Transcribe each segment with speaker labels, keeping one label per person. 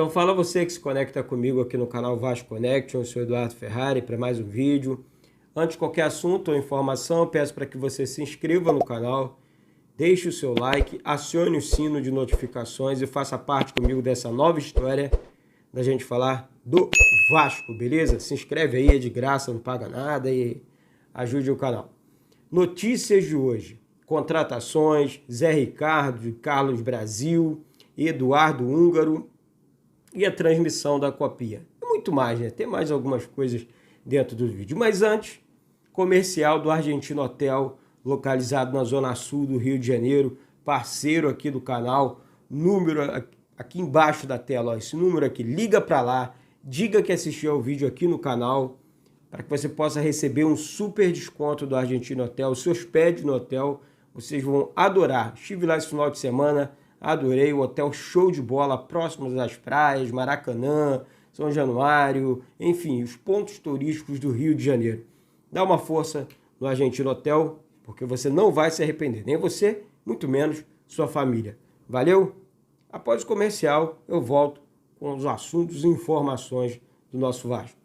Speaker 1: Então fala você que se conecta comigo aqui no canal Vasco Connection, eu sou Eduardo Ferrari para mais um vídeo. Antes de qualquer assunto ou informação, peço para que você se inscreva no canal, deixe o seu like, acione o sino de notificações e faça parte comigo dessa nova história da gente falar do Vasco, beleza? Se inscreve aí, é de graça, não paga nada e ajude o canal. Notícias de hoje: contratações, Zé Ricardo, Carlos Brasil, Eduardo Húngaro e a transmissão da Copinha. E muito mais, né? Tem mais algumas coisas dentro do vídeo. Mas antes, comercial do Argentino Hotel, localizado na zona sul do Rio de Janeiro, parceiro aqui do canal, número aqui embaixo da tela, ó, esse número aqui, liga para lá, diga que assistiu ao vídeo aqui no canal, para que você possa receber um super desconto do Argentino Hotel, se hospede no hotel, vocês vão adorar. Estive lá esse final de semana, adorei, o hotel show de bola, próximo das praias, Maracanã, São Januário, enfim, os pontos turísticos do Rio de Janeiro. Dá uma força no Argentino Hotel, porque você não vai se arrepender, nem você, muito menos sua família. Valeu? Após o comercial, eu volto com os assuntos e informações do nosso Vasco.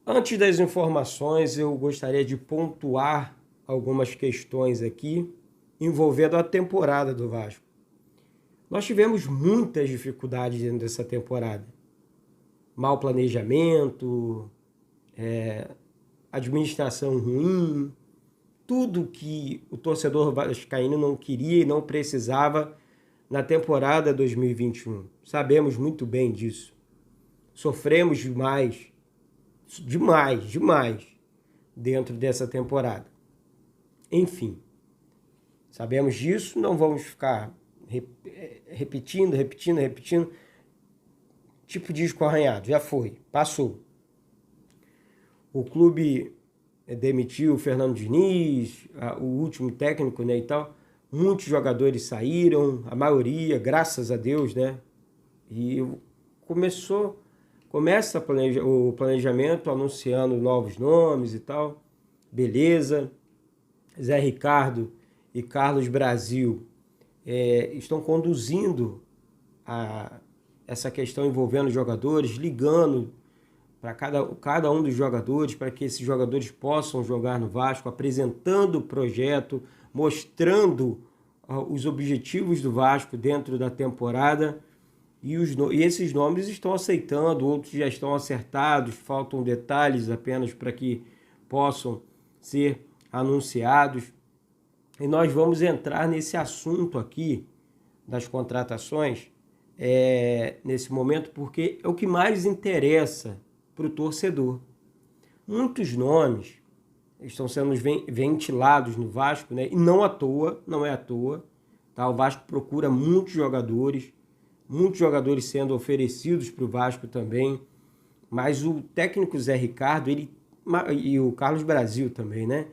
Speaker 1: Antes das informações, eu gostaria de pontuar algumas questões aqui envolvendo a temporada do Vasco. Nós tivemos muitas dificuldades dentro dessa temporada. Mau planejamento, administração ruim, tudo que o torcedor vascaíno não queria e não precisava na temporada 2021. Sabemos muito bem disso. Sofremos demais dentro dessa temporada. Enfim, sabemos disso, não vamos ficar repetindo. Tipo disco arranhado, já foi, passou. O clube demitiu o Fernando Diniz, o último técnico, né, e tal. Muitos jogadores saíram, a maioria, graças a Deus, né? E começa o planejamento anunciando novos nomes e tal, beleza. Zé Ricardo e Carlos Brasil estão conduzindo essa questão envolvendo os jogadores, ligando para cada um dos jogadores, para que esses jogadores possam jogar no Vasco, apresentando o projeto, mostrando os objetivos do Vasco dentro da temporada. E esses nomes estão aceitando, outros já estão acertados, faltam detalhes apenas para que possam ser anunciados. E nós vamos entrar nesse assunto aqui das contratações nesse momento, porque é o que mais interessa para o torcedor. Muitos nomes estão sendo ventilados no Vasco, né? E não à toa, não é à toa. Tá? O Vasco procura muitos jogadores sendo oferecidos para o Vasco também, mas o técnico Zé Ricardo e o Carlos Brasil também, né?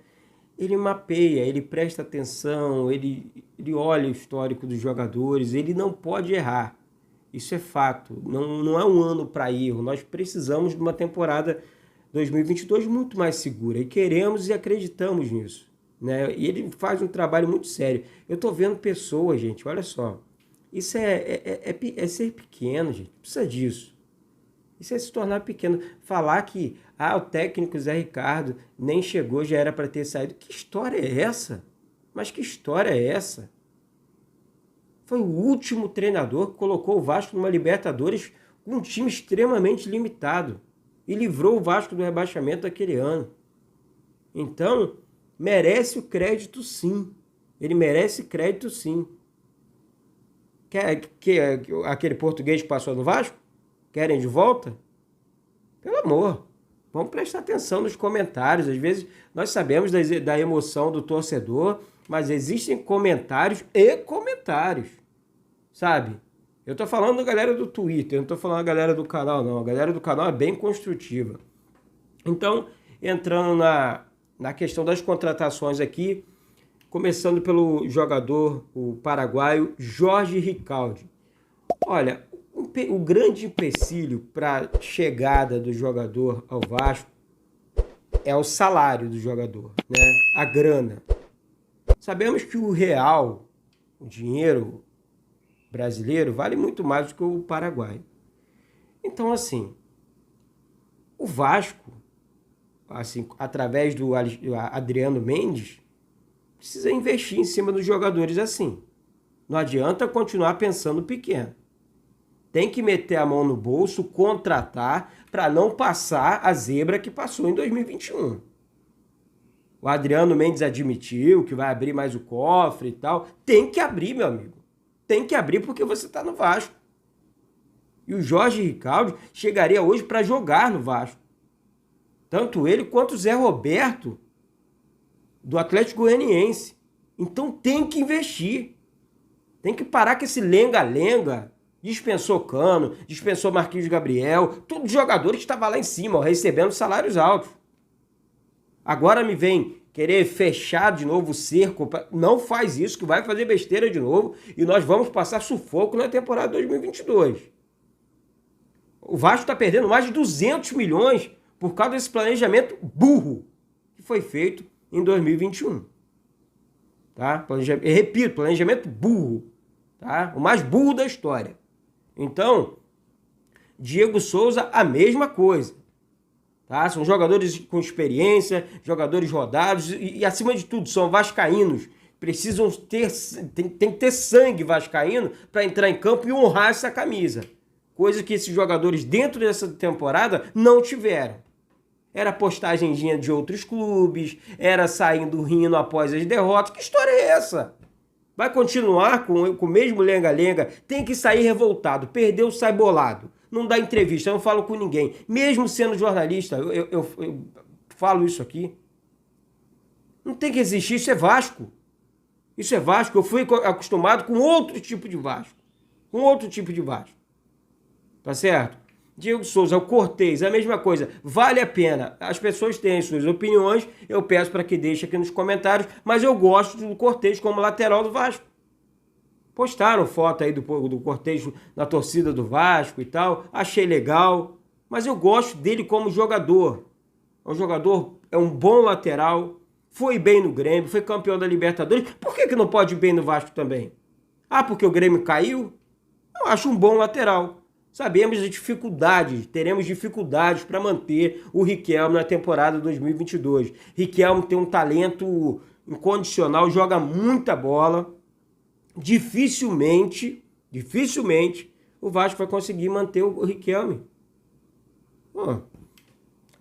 Speaker 1: Ele mapeia, ele presta atenção, ele olha o histórico dos jogadores, ele não pode errar. Isso é fato, não é um ano para erro. Nós precisamos de uma temporada 2022 muito mais segura e queremos e acreditamos nisso, né? E ele faz um trabalho muito sério. Eu estou vendo pessoas, gente, olha só. Isso é ser pequeno, gente. Precisa disso. Isso é se tornar pequeno. Falar que o técnico Zé Ricardo nem chegou, já era para ter saído. Que história é essa? Mas que história é essa? Foi o último treinador que colocou o Vasco numa Libertadores com um time extremamente limitado e livrou o Vasco do rebaixamento daquele ano. Então, merece o crédito sim. Ele merece crédito sim. Aquele português que passou no Vasco? Querem de volta? Pelo amor, vamos prestar atenção nos comentários. Às vezes nós sabemos da emoção do torcedor, mas existem comentários e comentários, sabe? Eu estou falando da galera do Twitter, não estou falando da galera do canal, não. A galera do canal é bem construtiva. Então, entrando na questão das contratações aqui, começando pelo jogador, o paraguaio Jorge Riquelme. Olha, o grande empecilho para a chegada do jogador ao Vasco é o salário do jogador, né? A grana. Sabemos que o real, o dinheiro brasileiro, vale muito mais do que o paraguaio. Então, assim, o Vasco, assim, através do Adriano Mendes, precisa investir em cima dos jogadores assim. Não adianta continuar pensando pequeno. Tem que meter a mão no bolso, contratar, para não passar a zebra que passou em 2021. O Adriano Mendes admitiu que vai abrir mais o cofre e tal. Tem que abrir, meu amigo. Tem que abrir porque você está no Vasco. E o Jorge Riquelme chegaria hoje para jogar no Vasco. Tanto ele quanto o Zé Roberto, do Atlético Goianiense. Então tem que investir. Tem que parar com esse lenga-lenga. Dispensou Cano, dispensou Marquinhos Gabriel. Todos os jogadores estavam lá em cima, ó, recebendo salários altos. Agora me vem querer fechar de novo o cerco. Não faz isso, que vai fazer besteira de novo. E nós vamos passar sufoco na temporada 2022. O Vasco está perdendo mais de 200 milhões por causa desse planejamento burro que foi feito em 2021. Tá? Repito, planejamento burro. Tá? O mais burro da história. Então, Diego Souza, a mesma coisa. Tá? São jogadores com experiência, jogadores rodados e acima de tudo, são vascaínos. Precisam ter, tem que ter sangue vascaíno para entrar em campo e honrar essa camisa. Coisa que esses jogadores dentro dessa temporada não tiveram. Era postagemzinha de outros clubes, era saindo rindo após as derrotas. Que história é essa? Vai continuar com o mesmo lenga-lenga? Tem que sair revoltado. Perdeu, sai bolado. Não dá entrevista, eu não falo com ninguém. Mesmo sendo jornalista, eu falo isso aqui. Não tem que existir, isso é Vasco. Isso é Vasco. Eu fui acostumado com outro tipo de Vasco. Com outro tipo de Vasco. Tá certo? Diego Souza, o Cortez, a mesma coisa. Vale a pena. As pessoas têm suas opiniões. Eu peço para que deixem aqui nos comentários. Mas eu gosto do Cortez como lateral do Vasco. Postaram foto aí do Cortez na torcida do Vasco e tal. Achei legal. Mas eu gosto dele como jogador. É um jogador, é um bom lateral. Foi bem no Grêmio, foi campeão da Libertadores. Por que não pode ir bem no Vasco também? Ah, porque o Grêmio caiu? Eu acho um bom lateral. Sabemos as dificuldades, teremos dificuldades para manter o Riquelme na temporada 2022. Riquelme tem um talento incondicional, joga muita bola. Dificilmente o Vasco vai conseguir manter o Riquelme.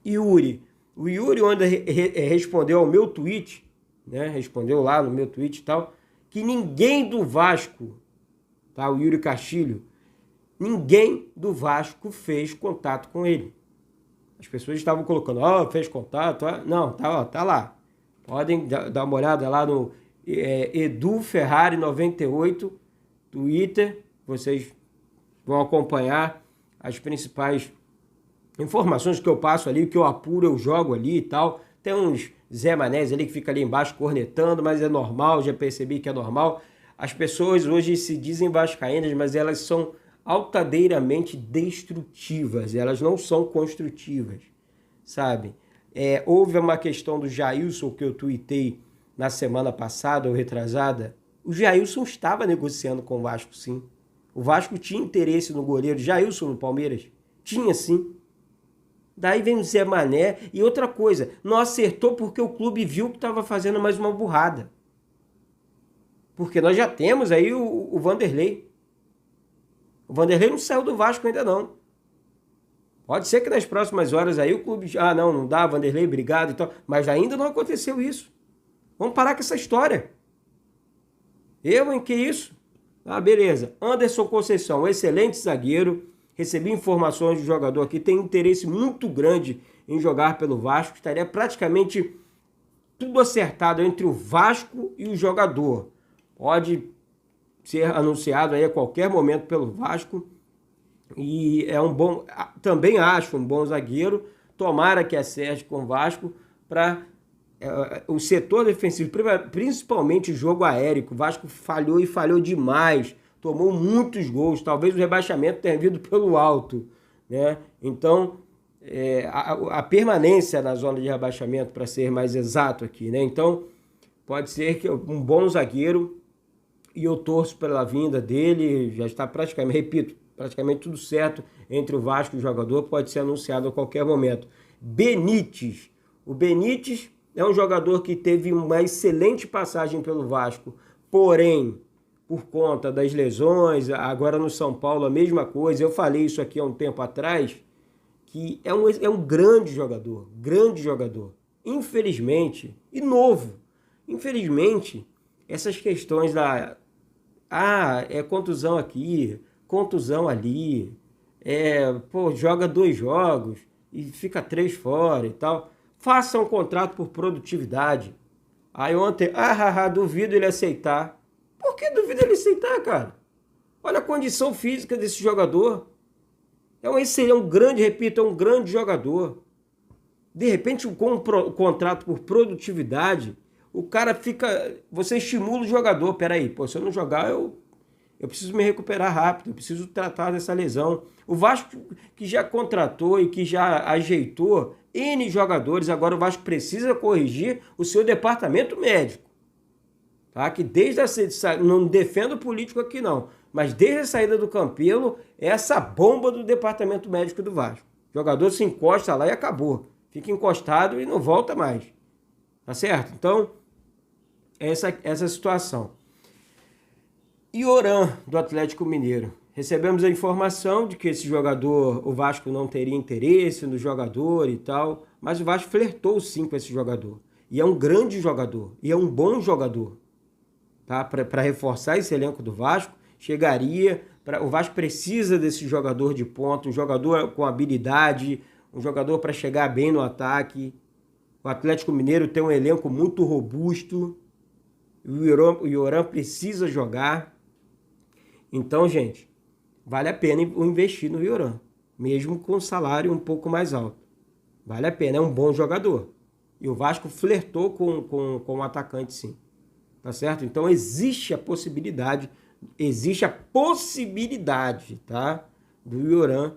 Speaker 1: Yuri. O Yuri ainda respondeu ao meu tweet, né? Respondeu lá no meu tweet e tal, que ninguém do Vasco, tá? O Yuri Castilho, ninguém do Vasco fez contato com ele. As pessoas estavam colocando, fez contato. Não, tá lá. Podem dar uma olhada lá no Edu Ferrari 98, Twitter. Vocês vão acompanhar as principais informações que eu passo ali, que eu apuro, eu jogo ali e tal. Tem uns Zé Manés ali que fica ali embaixo cornetando, mas é normal, já percebi que é normal. As pessoas hoje se dizem vascaínas, mas elas são altaneiramente destrutivas, elas não são construtivas, sabe? Houve uma questão do Jailson que eu tuitei na semana passada ou retrasada. O Jailson estava negociando com o Vasco, sim. O Vasco tinha interesse no goleiro Jailson no Palmeiras. Tinha, sim. Daí vem o Zé Mané e outra coisa, não acertou porque o clube viu que estava fazendo mais uma burrada. Porque nós já temos aí o Vanderlei. O Vanderlei não saiu do Vasco ainda não. Pode ser que nas próximas horas aí o clube... não dá, Vanderlei, obrigado e tal. Mas ainda não aconteceu isso. Vamos parar com essa história. Que isso? Beleza. Anderson Conceição, excelente zagueiro. Recebi informações do jogador aqui. Tem interesse muito grande em jogar pelo Vasco. Estaria praticamente tudo acertado entre o Vasco e o jogador. Pode ser anunciado aí a qualquer momento pelo Vasco. E também acho um bom zagueiro. Tomara que acerte com o Vasco para o setor defensivo, principalmente o jogo aéreo, o Vasco falhou e falhou demais, tomou muitos gols, talvez o rebaixamento tenha vindo pelo alto, né? Então, a permanência na zona de rebaixamento, para ser mais exato aqui, né? Então, pode ser que um bom zagueiro, e eu torço pela vinda dele, já está praticamente, repito, praticamente tudo certo entre o Vasco e o jogador, pode ser anunciado a qualquer momento. Benítez. O Benítez é um jogador que teve uma excelente passagem pelo Vasco, porém, por conta das lesões, agora no São Paulo a mesma coisa, eu falei isso aqui há um tempo atrás, que é um grande jogador, infelizmente, e novo. Infelizmente, essas questões é contusão aqui, contusão ali, joga 2 jogos e fica 3 fora e tal. Faça um contrato por produtividade. Aí ontem, duvido ele aceitar. Por que duvido ele aceitar, cara? Olha a condição física desse jogador. É um grande jogador. De repente, com um contrato por produtividade, o cara fica... Você estimula o jogador. Peraí, se eu não jogar, eu preciso me recuperar rápido, eu preciso tratar dessa lesão. O Vasco, que já contratou e que já ajeitou N jogadores, agora o Vasco precisa corrigir o seu departamento médico. Tá? Que desde a... Não defendo político aqui não, mas desde a saída do Campelo, é essa bomba do departamento médico do Vasco. O jogador se encosta lá e acabou. Fica encostado e não volta mais. Tá certo? Então, essa situação. Ioran, do Atlético Mineiro. Recebemos a informação de que esse jogador, o Vasco não teria interesse no jogador e tal, mas o Vasco flertou sim com esse jogador. E é um grande jogador, e é um bom jogador. Tá? Para reforçar esse elenco do Vasco, o Vasco precisa desse jogador de ponta, um jogador com habilidade, um jogador para chegar bem no ataque. O Atlético Mineiro tem um elenco muito robusto, o Ioran precisa jogar. Então, gente, vale a pena investir no Ioran, mesmo com um salário um pouco mais alto. Vale a pena, é um bom jogador. E o Vasco flertou com o atacante, sim. Tá certo? Então, existe a possibilidade, tá, do Ioran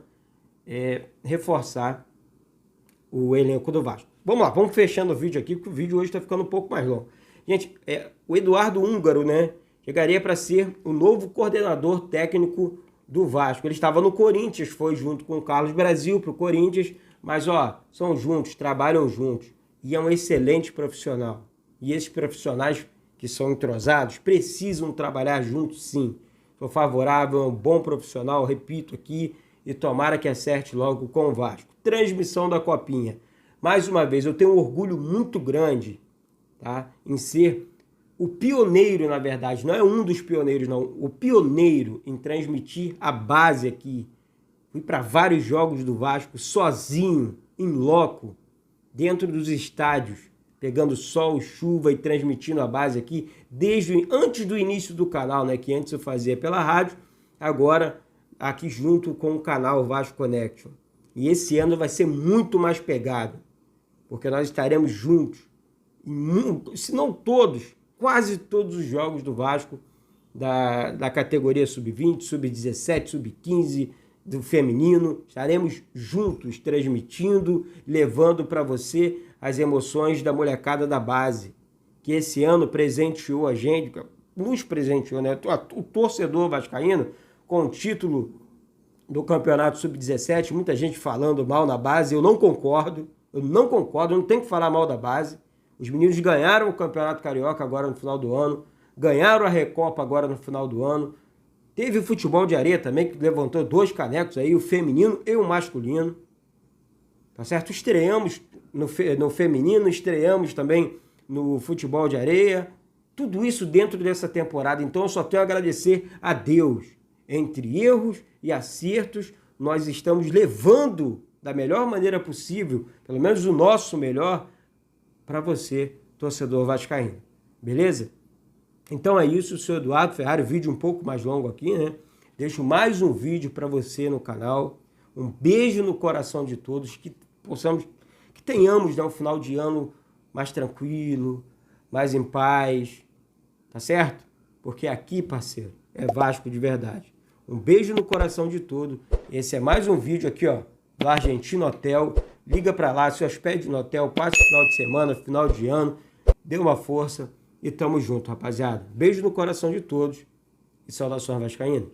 Speaker 1: reforçar o elenco do Vasco. Vamos lá, vamos fechando o vídeo aqui, porque o vídeo hoje está ficando um pouco mais longo. Gente, o Eduardo Húngaro, né, chegaria para ser o novo coordenador técnico do Vasco. Ele estava no Corinthians, foi junto com o Carlos Brasil para o Corinthians, mas são juntos, trabalham juntos. E é um excelente profissional. E esses profissionais que são entrosados precisam trabalhar juntos, sim. Sou favorável, é um bom profissional, repito aqui, e tomara que acerte logo com o Vasco. Transmissão da Copinha. Mais uma vez, eu tenho um orgulho muito grande, tá, em ser o pioneiro, na verdade, não é um dos pioneiros, não. O pioneiro em transmitir a base aqui. Fui para vários jogos do Vasco sozinho, em loco, dentro dos estádios, pegando sol, chuva e transmitindo a base aqui, antes do início do canal, né? Que antes eu fazia pela rádio, agora aqui junto com o canal Vasco Connection. E esse ano vai ser muito mais pegado, porque nós estaremos juntos, se não todos, quase todos os jogos do Vasco, da categoria sub-20, sub-17, sub-15, do feminino. Estaremos juntos transmitindo, levando para você as emoções da molecada da base, que esse ano presenteou a gente, nos presenteou, né? O torcedor vascaíno com o título do campeonato sub-17, muita gente falando mal na base, eu não concordo, eu não tenho que falar mal da base. Os meninos ganharam o Campeonato Carioca agora no final do ano, ganharam a Recopa agora no final do ano. Teve o futebol de areia também, que levantou 2 canecos aí, o feminino e o masculino. Tá certo? Estreamos no feminino, estreamos também no futebol de areia. Tudo isso dentro dessa temporada. Então eu só tenho a agradecer a Deus. Entre erros e acertos, nós estamos levando da melhor maneira possível, pelo menos o nosso melhor, para você, torcedor vascaíno. Beleza? Então é isso, sou Eduardo Ferrari, vídeo um pouco mais longo aqui, né? Deixo mais um vídeo para você no canal. Um beijo no coração de todos, que tenhamos, né, um final de ano mais tranquilo, mais em paz, tá certo? Porque aqui, parceiro, é Vasco de verdade. Um beijo no coração de todo. Esse é mais um vídeo aqui, ó, do Argentino Hotel. Liga pra lá, se hospede no hotel, passe o final de semana, final de ano, dê uma força e tamo junto, rapaziada. Beijo no coração de todos e saudações vascaínas.